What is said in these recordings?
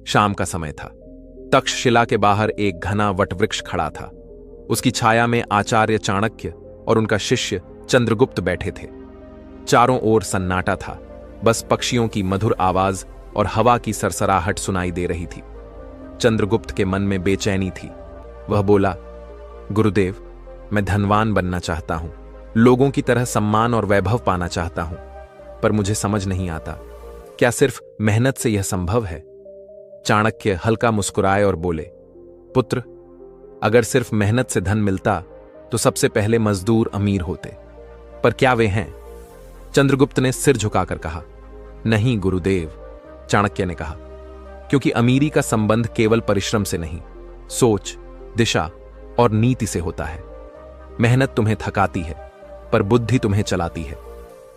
शाम का समय था। तक्षशिला के बाहर एक घना वटवृक्ष खड़ा था। उसकी छाया में आचार्य चाणक्य और उनका शिष्य चंद्रगुप्त बैठे थे। चारों ओर सन्नाटा था, बस पक्षियों की मधुर आवाज और हवा की सरसराहट सुनाई दे रही थी। चंद्रगुप्त के मन में बेचैनी थी। वह बोला, गुरुदेव, मैं धनवान बनना चाहता हूं, लोगों की तरह सम्मान और वैभव पाना चाहता हूं, पर मुझे समझ नहीं आता, क्या सिर्फ मेहनत से यह संभव है? चाणक्य हल्का मुस्कुराए और बोले, पुत्र, अगर सिर्फ मेहनत से धन मिलता तो सबसे पहले मजदूर अमीर होते, पर क्या वे हैं? चंद्रगुप्त ने सिर झुकाकर कहा, नहीं गुरुदेव। चाणक्य ने कहा, क्योंकि अमीरी का संबंध केवल परिश्रम से नहीं, सोच, दिशा और नीति से होता है। मेहनत तुम्हें थकाती है, पर बुद्धि तुम्हें चलाती है।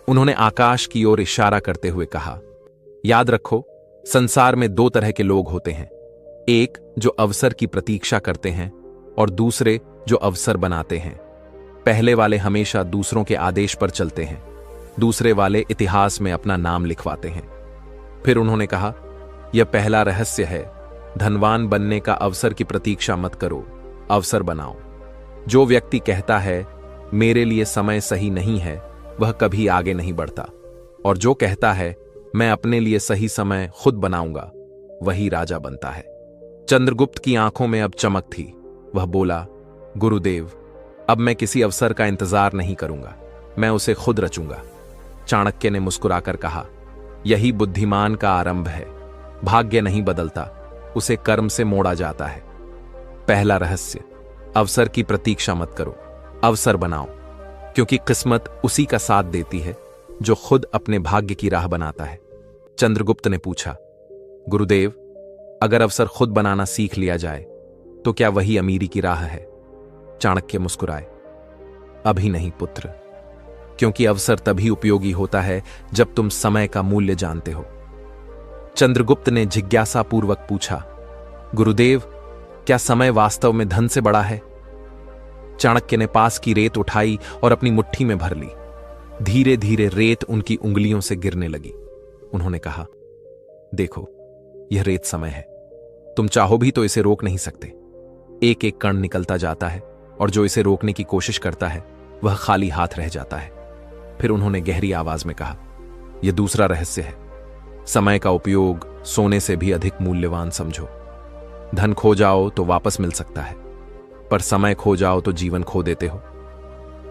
उन्होंने आकाश की ओर इशारा करते हुए कहा, याद रखो, संसार में दो तरह के लोग होते हैं, एक जो अवसर की प्रतीक्षा करते हैं और दूसरे जो अवसर बनाते हैं। पहले वाले हमेशा दूसरों के आदेश पर चलते हैं, दूसरे वाले इतिहास में अपना नाम लिखवाते हैं। फिर उन्होंने कहा, यह पहला रहस्य है, धनवान बनने का अवसर की प्रतीक्षा मत करो, अवसर बनाओ। जो व्यक्ति कहता है मेरे लिए समय सही नहीं है, वह कभी आगे नहीं बढ़ता, और जो कहता है मैं अपने लिए सही समय खुद बनाऊंगा, वही राजा बनता है। चंद्रगुप्त की आंखों में अब चमक थी। वह बोला, गुरुदेव, अब मैं किसी अवसर का इंतजार नहीं करूंगा, मैं उसे खुद रचूंगा। चाणक्य ने मुस्कुराकर कहा, यही बुद्धिमान का आरंभ है। भाग्य नहीं बदलता, उसे कर्म से मोड़ा जाता है। पहला रहस्य, अवसर की प्रतीक्षा मत करो, अवसर बनाओ, क्योंकि किस्मत उसी का साथ देती है जो खुद अपने भाग्य की राह बनाता है। चंद्रगुप्त ने पूछा, गुरुदेव, अगर अवसर खुद बनाना सीख लिया जाए तो क्या वही अमीरी की राह है? चाणक्य मुस्कुराए, अभी नहीं पुत्र, क्योंकि अवसर तभी उपयोगी होता है जब तुम समय का मूल्य जानते हो। चंद्रगुप्त ने जिज्ञासापूर्वक पूछा, गुरुदेव, क्या समय वास्तव में धन से बड़ा है? चाणक्य ने पास की रेत उठाई और अपनी मुट्ठी में भर ली। धीरे धीरे रेत उनकी उंगलियों से गिरने लगी। उन्होंने कहा, देखो, यह रेत समय है, तुम चाहो भी तो इसे रोक नहीं सकते। एक एक कण निकलता जाता है और जो इसे रोकने की कोशिश करता है वह खाली हाथ रह जाता है। फिर उन्होंने गहरी आवाज में कहा, यह दूसरा रहस्य है, समय का उपयोग सोने से भी अधिक मूल्यवान समझो। धन खो जाओ तो वापस मिल सकता है, पर समय खो जाओ तो जीवन खो देते हो।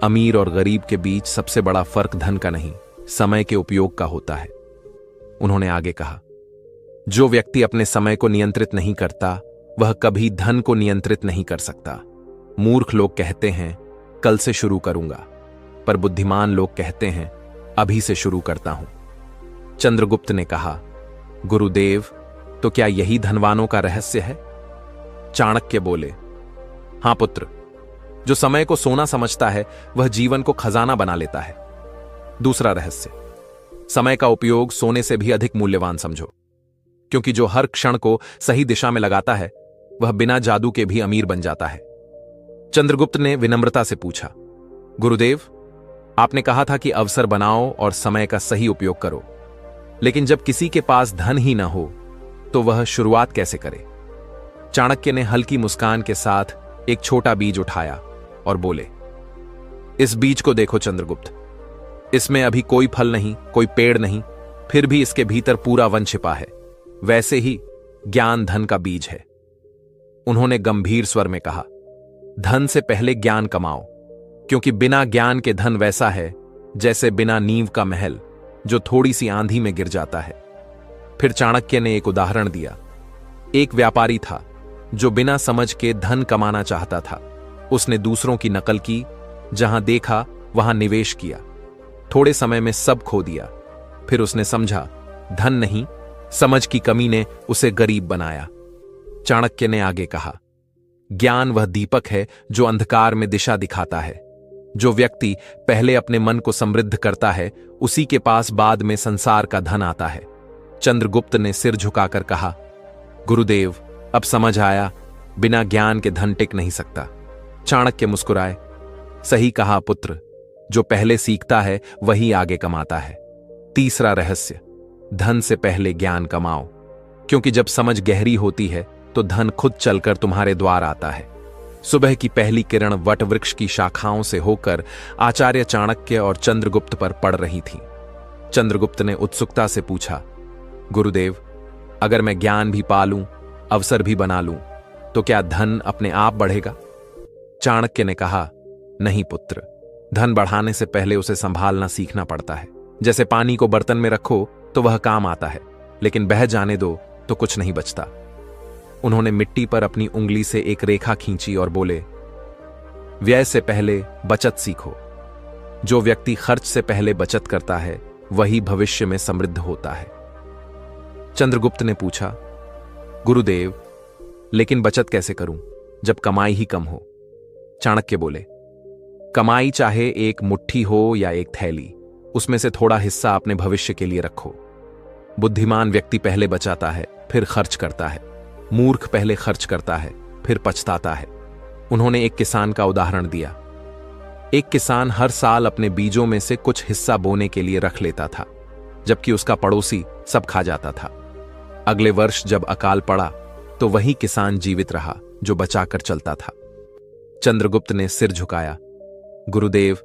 अमीर और गरीब के बीच सबसे बड़ा फर्क धन का नहीं, समय के उपयोग का होता है। उन्होंने आगे कहा, जो व्यक्ति अपने समय को नियंत्रित नहीं करता वह कभी धन को नियंत्रित नहीं कर सकता। मूर्ख लोग कहते हैं कल से शुरू करूंगा, पर बुद्धिमान लोग कहते हैं अभी से शुरू करता हूं। चंद्रगुप्त ने कहा, गुरुदेव, तो क्या यही धनवानों का रहस्य है? चाणक्य बोले, हां पुत्र, जो समय को सोना समझता है वह जीवन को खजाना बना लेता है। दूसरा रहस्य, समय का उपयोग सोने से भी अधिक मूल्यवान समझो, क्योंकि जो हर क्षण को सही दिशा में लगाता है वह बिना जादू के भी अमीर बन जाता है। चंद्रगुप्त ने विनम्रता से पूछा, गुरुदेव, आपने कहा था कि अवसर बनाओ और समय का सही उपयोग करो, लेकिन जब किसी के पास धन ही ना हो तो वह शुरुआत कैसे करे? चाणक्य ने हल्की मुस्कान के साथ एक छोटा बीज उठाया और बोले, इस बीज को देखो चंद्रगुप्त, इसमें अभी कोई फल नहीं, कोई पेड़ नहीं, फिर भी इसके भीतर पूरा वन छिपा है। वैसे ही ज्ञान धन का बीज है। उन्होंने गंभीर स्वर में कहा, धन से पहले ज्ञान कमाओ, क्योंकि बिना ज्ञान के धन वैसा है जैसे बिना नींव का महल जो थोड़ी सी आंधी में गिर जाता है। फिर चाणक्य ने एक उदाहरण दिया। एक व्यापारी था जो बिना समझ के धन कमाना चाहता था। उसने दूसरों की नकल की, जहां देखा वहां निवेश किया। थोड़े समय में सब खो दिया। फिर उसने समझा धन नहीं, समझ की कमी ने उसे गरीब बनाया। चाणक्य ने आगे कहा, ज्ञान वह दीपक है जो अंधकार में दिशा दिखाता है। जो व्यक्ति पहले अपने मन को समृद्ध करता है उसी के पास बाद में संसार का धन आता है। चंद्रगुप्त ने सिर झुकाकर कहा, गुरुदेव, अब समझ आया, बिना ज्ञान के धन टिक नहीं सकता। चाणक्य मुस्कुराए, सही कहा पुत्र, जो पहले सीखता है वही आगे कमाता है। तीसरा रहस्य, धन से पहले ज्ञान कमाओ। क्योंकि जब समझ गहरी होती है तो धन खुद चलकर तुम्हारे द्वार आता है। सुबह की पहली किरण वटवृक्ष की शाखाओं से होकर आचार्य चाणक्य और चंद्रगुप्त पर पड़ रही थी। चंद्रगुप्त ने उत्सुकता से पूछा, गुरुदेव, अगर मैं ज्ञान भी पालूं, अवसर भी बना लूं, तो क्या धन अपने आप बढ़ेगा? चाणक्य ने कहा, नहीं पुत्र, धन बढ़ाने से पहले उसे संभालना सीखना पड़ता है। जैसे पानी को बर्तन में रखो तो वह काम आता है, लेकिन बह जाने दो तो कुछ नहीं बचता। उन्होंने मिट्टी पर अपनी उंगली से एक रेखा खींची और बोले, व्यय से पहले बचत सीखो। जो व्यक्ति खर्च से पहले बचत करता है वही भविष्य में समृद्ध होता है। चंद्रगुप्त ने पूछा, गुरुदेव, लेकिन बचत कैसे करूं जब कमाई ही कम हो? चाणक्य बोले, कमाई चाहे एक मुट्ठी हो या एक थैली, उसमें से थोड़ा हिस्सा अपने भविष्य के लिए रखो। बुद्धिमान व्यक्ति पहले बचाता है, फिर खर्च करता है। मूर्ख पहले खर्च करता है, फिर पछताता है। उन्होंने एक किसान का उदाहरण दिया। एक किसान हर साल अपने बीजों में से कुछ हिस्सा बोने के लिए रख लेता था, जबकि उसका पड़ोसी सब खा जाता था। अगले वर्ष जब अकाल पड़ा तो वही किसान जीवित रहा जो बचाकर चलता था। चंद्रगुप्त ने सिर झुकाया, गुरुदेव,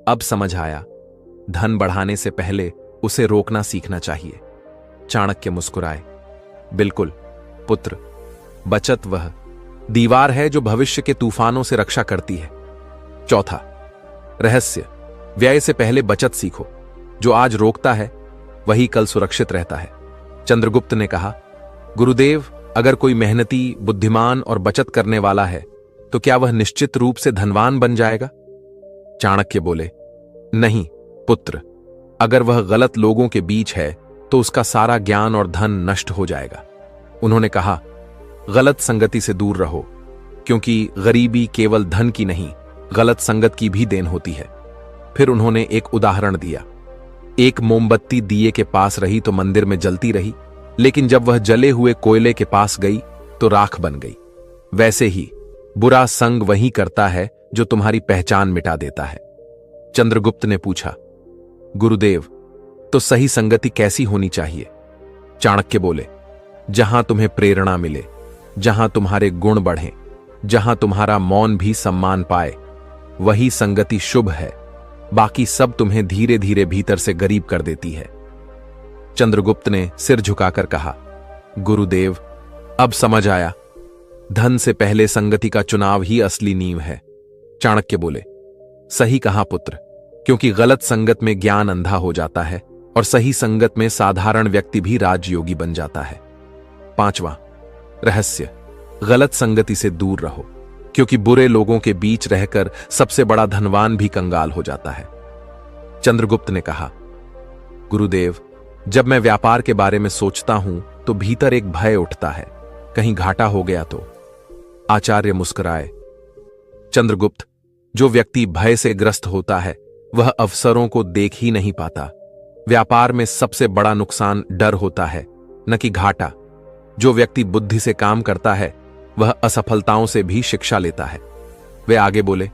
अब समझ आया, धन बढ़ाने से पहले उसे रोकना सीखना चाहिए। चाणक्य मुस्कुराए, बिल्कुल पुत्र, बचत वह दीवार है जो भविष्य के तूफानों से रक्षा करती है। चौथा रहस्य, व्यय से पहले बचत सीखो। जो आज रोकता है वही कल सुरक्षित रहता है। चंद्रगुप्त ने कहा, गुरुदेव, अगर कोई मेहनती, बुद्धिमान और बचत करने वाला है तो क्या वह निश्चित रूप से धनवान बन जाएगा? चाणक्य बोले, नहीं पुत्र, अगर वह गलत लोगों के बीच है तो उसका सारा ज्ञान और धन नष्ट हो जाएगा। उन्होंने कहा, गलत संगति से दूर रहो, क्योंकि गरीबी केवल धन की नहीं, गलत संगत की भी देन होती है। फिर उन्होंने एक उदाहरण दिया। एक मोमबत्ती दिए के पास रही तो मंदिर में जलती रही, लेकिन जब वह जले हुए कोयले के पास गई तो राख बन गई। वैसे ही बुरा संग वही करता है जो तुम्हारी पहचान मिटा देता है। चंद्रगुप्त ने पूछा, गुरुदेव, तो सही संगति कैसी होनी चाहिए? चाणक्य बोले, जहां तुम्हें प्रेरणा मिले, जहां तुम्हारे गुण बढ़ें, जहां तुम्हारा मौन भी सम्मान पाए, वही संगति शुभ है। बाकी सब तुम्हें धीरे धीरे भीतर से गरीब कर देती है। चंद्रगुप्त ने सिर झुकाकर कहा, गुरुदेव, अब समझ आया, धन से पहले संगति का चुनाव ही असली नींव है। चाणक्य बोले, सही कहा पुत्र, क्योंकि गलत संगत में ज्ञान अंधा हो जाता है और सही संगत में साधारण व्यक्ति भी राजयोगी बन जाता है। पांचवां रहस्य, गलत संगति से दूर रहो, क्योंकि बुरे लोगों के बीच रहकर सबसे बड़ा धनवान भी कंगाल हो जाता है। चंद्रगुप्त ने कहा, गुरुदेव, जब मैं व्यापार के बारे में सोचता हूं तो भीतर एक भय उठता है, कहीं घाटा हो गया तो। आचार्य मुस्कुराए, चंद्रगुप्त, जो व्यक्ति भय से ग्रस्त होता है वह अवसरों को देख ही नहीं पाता। व्यापार में सबसे बड़ा नुकसान डर होता है, न कि घाटा। जो व्यक्ति बुद्धि से काम करता है वह असफलताओं से भी शिक्षा लेता है। वे आगे बोले,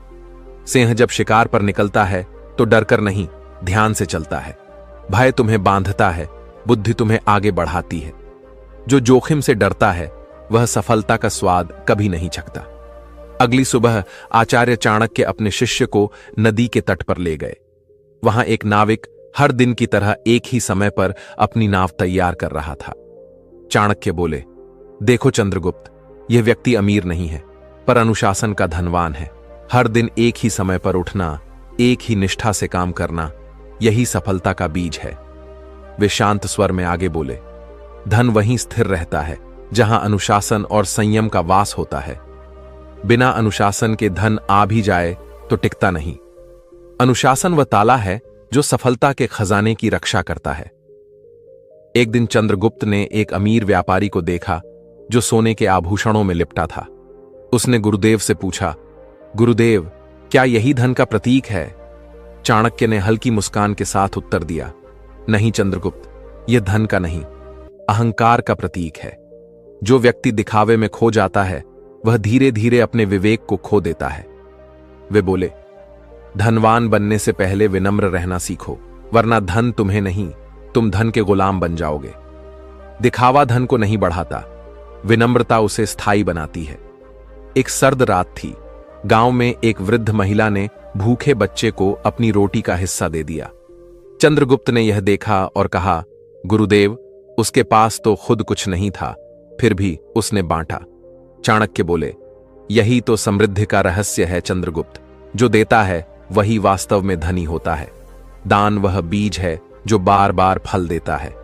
सिंह जब शिकार पर निकलता है तो डरकर नहीं, ध्यान से चलता है। भय तुम्हें बांधता है, बुद्धि तुम्हें आगे बढ़ाती है। जो जोखिम से डरता है वह सफलता का स्वाद कभी नहीं चखता। अगली सुबह आचार्य चाणक्य अपने शिष्य को नदी के तट पर ले गए। वहां एक नाविक हर दिन की तरह एक ही समय पर अपनी नाव तैयार कर रहा था। चाणक्य बोले, देखो चंद्रगुप्त, यह व्यक्ति अमीर नहीं है, पर अनुशासन का धनवान है। हर दिन एक ही समय पर उठना, एक ही निष्ठा से काम करना, यही सफलता का बीज है। वे शांत स्वर में आगे बोले, धन वहीं स्थिर रहता है जहां अनुशासन और संयम का वास होता है। बिना अनुशासन के धन आ भी जाए तो टिकता नहीं। अनुशासन वह ताला है जो सफलता के खजाने की रक्षा करता है। एक दिन चंद्रगुप्त ने एक अमीर व्यापारी को देखा जो सोने के आभूषणों में लिपटा था। उसने गुरुदेव से पूछा, गुरुदेव, क्या यही धन का प्रतीक है? चाणक्य ने हल्की मुस्कान के साथ उत्तर दिया, नहीं चंद्रगुप्त, यह धन का नहीं, अहंकार का प्रतीक है। जो व्यक्ति दिखावे में खो जाता है वह धीरे धीरे अपने विवेक को खो देता है। वे बोले, धनवान बनने से पहले विनम्र रहना सीखो, वरना धन तुम्हें नहीं, तुम धन के गुलाम बन जाओगे। दिखावा धन को नहीं बढ़ाता, विनम्रता उसे स्थायी बनाती है। एक सर्द रात थी। गांव में एक वृद्ध महिला ने भूखे बच्चे को अपनी रोटी का हिस्सा दे दिया। चंद्रगुप्त ने यह देखा और कहा, गुरुदेव, उसके पास तो खुद कुछ नहीं था, फिर भी उसने बांटा। चाणक्य बोले, यही तो समृद्धि का रहस्य है चंद्रगुप्त। जो देता है वही वास्तव में धनी होता है। दान वह बीज है जो बार बार फल देता है।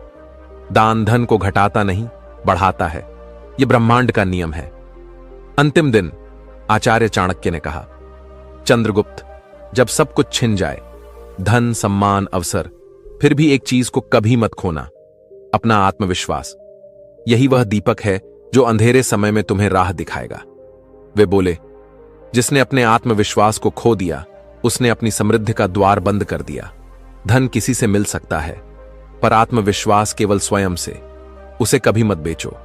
दान धन को घटाता नहीं, बढ़ाता है। यह ब्रह्मांड का नियम है। अंतिम दिन आचार्य चाणक्य ने कहा, चंद्रगुप्त, जब सब कुछ छिन जाए, धन, सम्मान, अवसर, फिर भी एक चीज को कभी मत खोना, अपना आत्मविश्वास। यही वह दीपक है जो अंधेरे समय में तुम्हें राह दिखाएगा। वे बोले, जिसने अपने आत्मविश्वास को खो दिया, उसने अपनी समृद्धि का द्वार बंद कर दिया। धन किसी से मिल सकता है, पर आत्मविश्वास केवल स्वयं से। उसे कभी मत बेचो।